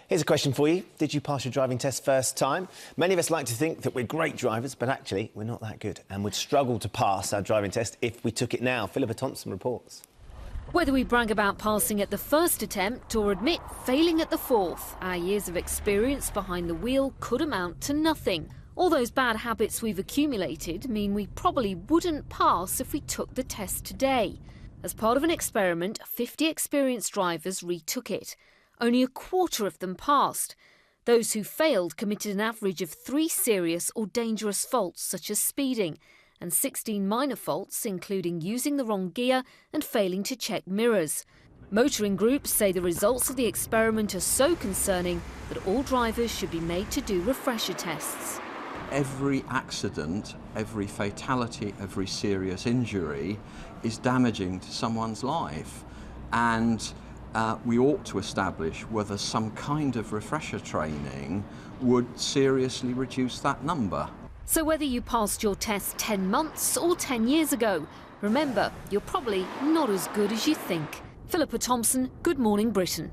Here's a question for you. Did you pass your driving test first time? Many of us like to think that we're great drivers, but actually we're not that good and would struggle to pass our driving test if we took it now. Philippa Thompson reports. Whether we brag about passing at the first attempt or admit failing at the fourth, our years of experience behind the wheel could amount to nothing. All those bad habits we've accumulated mean we probably wouldn't pass if we took the test today. As part of an experiment, 50 experienced drivers retook it. Only a quarter of them passed. Those who failed committed an average of 3 serious or dangerous faults, such as speeding, and 16 minor faults, including using the wrong gear and failing to check mirrors. Motoring groups say the results of the experiment are so concerning that all drivers should be made to do refresher tests. Every accident, every fatality, every serious injury is damaging to someone's life, and we ought to establish whether some kind of refresher training would seriously reduce that number. So whether you passed your test 10 months or 10 years ago, remember, you're probably not as good as you think. Philippa Thompson, Good Morning Britain.